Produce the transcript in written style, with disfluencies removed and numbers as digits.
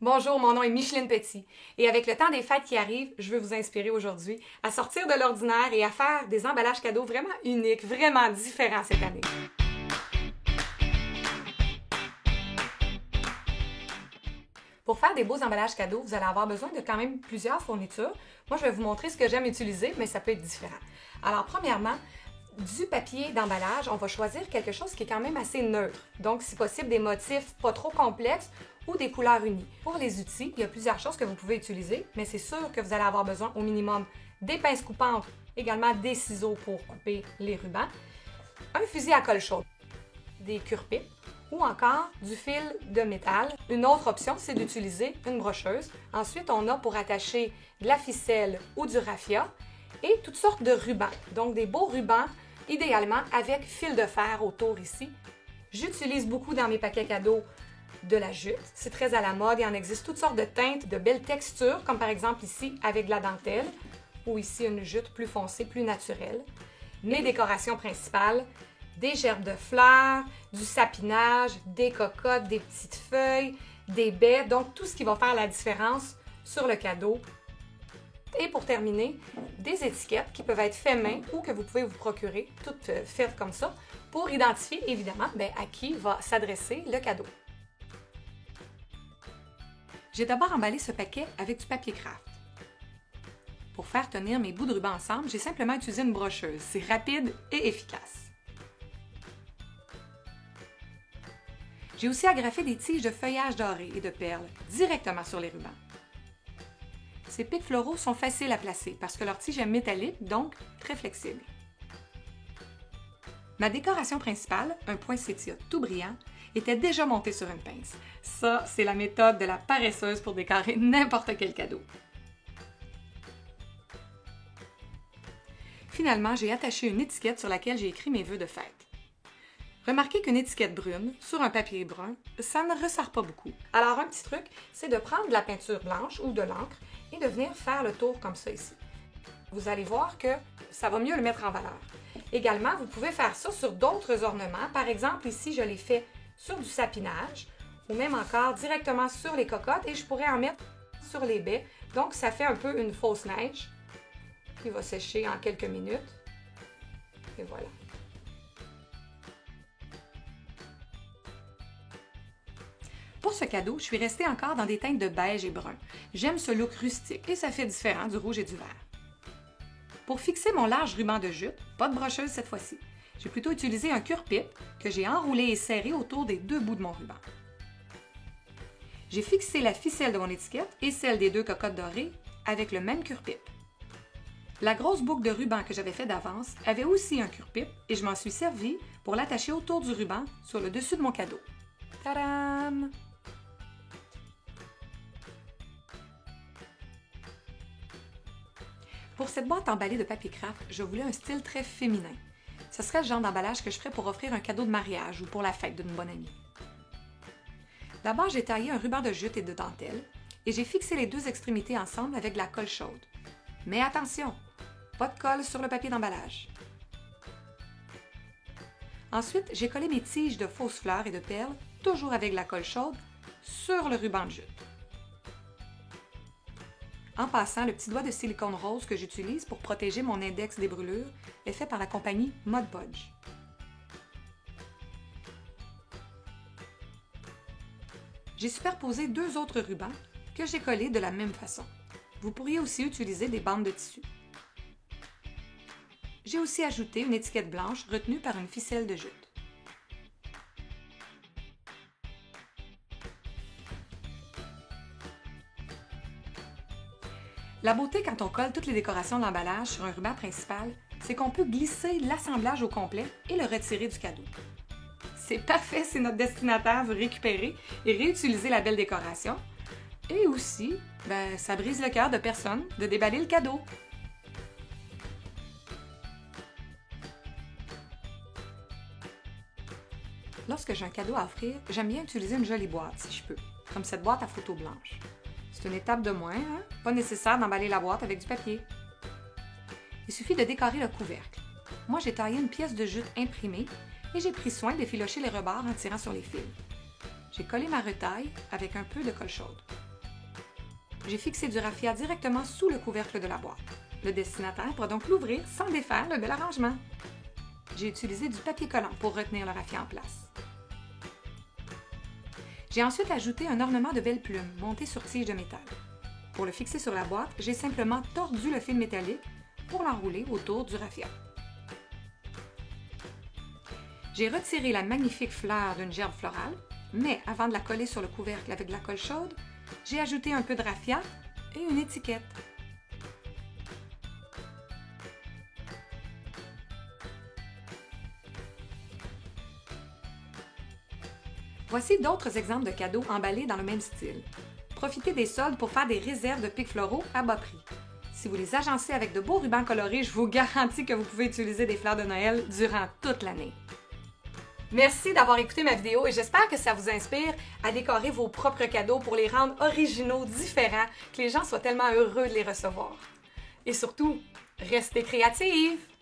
Bonjour, mon nom est Micheline Petit et avec le temps des fêtes qui arrive, je veux vous inspirer aujourd'hui à sortir de l'ordinaire et à faire des emballages cadeaux vraiment uniques, vraiment différents cette année. Pour faire des beaux emballages cadeaux, vous allez avoir besoin de quand même plusieurs fournitures. Moi, je vais vous montrer ce que j'aime utiliser, mais ça peut être différent. Alors, premièrement, du papier d'emballage, on va choisir quelque chose qui est quand même assez neutre. Donc, si possible, des motifs pas trop complexes ou des couleurs unies. Pour les outils, il y a plusieurs choses que vous pouvez utiliser, mais c'est sûr que vous allez avoir besoin au minimum des pinces coupantes, également des ciseaux pour couper les rubans, un fusil à colle chaude, des cure-pipes ou encore du fil de métal. Une autre option, c'est d'utiliser une brocheuse. Ensuite, on a pour attacher de la ficelle ou du raffia et toutes sortes de rubans. Donc, des beaux rubans, idéalement avec fil de fer autour ici. J'utilise beaucoup dans mes paquets cadeaux de la jute. C'est très à la mode. Il en existe toutes sortes de teintes, de belles textures, comme par exemple ici avec de la dentelle ou ici une jute plus foncée, plus naturelle. Mes décorations principales, des gerbes de fleurs, du sapinage, des cocottes, des petites feuilles, des baies, donc tout ce qui va faire la différence sur le cadeau. Et pour terminer, des étiquettes qui peuvent être faites main ou que vous pouvez vous procurer, toutes faites comme ça, pour identifier évidemment à qui va s'adresser le cadeau. J'ai d'abord emballé ce paquet avec du papier craft. Pour faire tenir mes bouts de ruban ensemble, j'ai simplement utilisé une brocheuse. C'est rapide et efficace. J'ai aussi agrafé des tiges de feuillage doré et de perles directement sur les rubans. Ces pics floraux sont faciles à placer parce que leur tige est métallique, donc très flexible. Ma décoration principale, un poinsettia tout brillant, était déjà montée sur une pince. Ça, c'est la méthode de la paresseuse pour décorer n'importe quel cadeau. Finalement, j'ai attaché une étiquette sur laquelle j'ai écrit mes vœux de fête. Remarquez qu'une étiquette brune sur un papier brun, ça ne ressort pas beaucoup. Alors, un petit truc, c'est de prendre de la peinture blanche ou de l'encre et de venir faire le tour comme ça ici. Vous allez voir que ça va mieux le mettre en valeur. Également, vous pouvez faire ça sur d'autres ornements. Par exemple, ici, je l'ai fait sur du sapinage ou même encore directement sur les cocottes et je pourrais en mettre sur les baies. Donc, ça fait un peu une fausse neige qui va sécher en quelques minutes. Et voilà. Pour ce cadeau, je suis restée encore dans des teintes de beige et brun. J'aime ce look rustique et ça fait différent du rouge et du vert. Pour fixer mon large ruban de jute, pas de brocheuse cette fois-ci. J'ai plutôt utilisé un cure-pipe que j'ai enroulé et serré autour des deux bouts de mon ruban. J'ai fixé la ficelle de mon étiquette et celle des deux cocottes dorées avec le même cure-pipe. La grosse boucle de ruban que j'avais fait d'avance avait aussi un cure-pipe et je m'en suis servi pour l'attacher autour du ruban sur le dessus de mon cadeau. Tadam! Pour cette boîte emballée de papier craft, je voulais un style très féminin. Ce serait le genre d'emballage que je ferais pour offrir un cadeau de mariage ou pour la fête d'une bonne amie. D'abord, j'ai taillé un ruban de jute et de dentelle et j'ai fixé les deux extrémités ensemble avec de la colle chaude. Mais attention, pas de colle sur le papier d'emballage. Ensuite, j'ai collé mes tiges de fausses fleurs et de perles, toujours avec de la colle chaude, sur le ruban de jute. En passant, le petit doigt de silicone rose que j'utilise pour protéger mon index des brûlures est fait par la compagnie Mod Podge. J'ai superposé deux autres rubans que j'ai collés de la même façon. Vous pourriez aussi utiliser des bandes de tissu. J'ai aussi ajouté une étiquette blanche retenue par une ficelle de jute. La beauté quand on colle toutes les décorations de l'emballage sur un ruban principal, c'est qu'on peut glisser l'assemblage au complet et le retirer du cadeau. C'est parfait si notre destinataire veut récupérer et réutiliser la belle décoration. Et aussi, ça brise le cœur de personne de déballer le cadeau. Lorsque j'ai un cadeau à offrir, j'aime bien utiliser une jolie boîte, si je peux, comme cette boîte à photos blanche. C'est une étape de moins, hein? Pas nécessaire d'emballer la boîte avec du papier. Il suffit de décorer le couvercle. Moi, j'ai taillé une pièce de jute imprimée et j'ai pris soin d'effilocher les rebords en tirant sur les fils. J'ai collé ma retaille avec un peu de colle chaude. J'ai fixé du raffia directement sous le couvercle de la boîte. Le destinataire pourra donc l'ouvrir sans défaire le bel arrangement. J'ai utilisé du papier collant pour retenir le raffia en place. J'ai ensuite ajouté un ornement de belles plumes monté sur tige de métal. Pour le fixer sur la boîte, j'ai simplement tordu le fil métallique pour l'enrouler autour du raffia. J'ai retiré la magnifique fleur d'une gerbe florale, mais avant de la coller sur le couvercle avec de la colle chaude, j'ai ajouté un peu de raffia et une étiquette. Voici d'autres exemples de cadeaux emballés dans le même style. Profitez des soldes pour faire des réserves de pics floraux à bas prix. Si vous les agencez avec de beaux rubans colorés, je vous garantis que vous pouvez utiliser des fleurs de Noël durant toute l'année. Merci d'avoir écouté ma vidéo et j'espère que ça vous inspire à décorer vos propres cadeaux pour les rendre originaux, différents, que les gens soient tellement heureux de les recevoir. Et surtout, restez créatifs!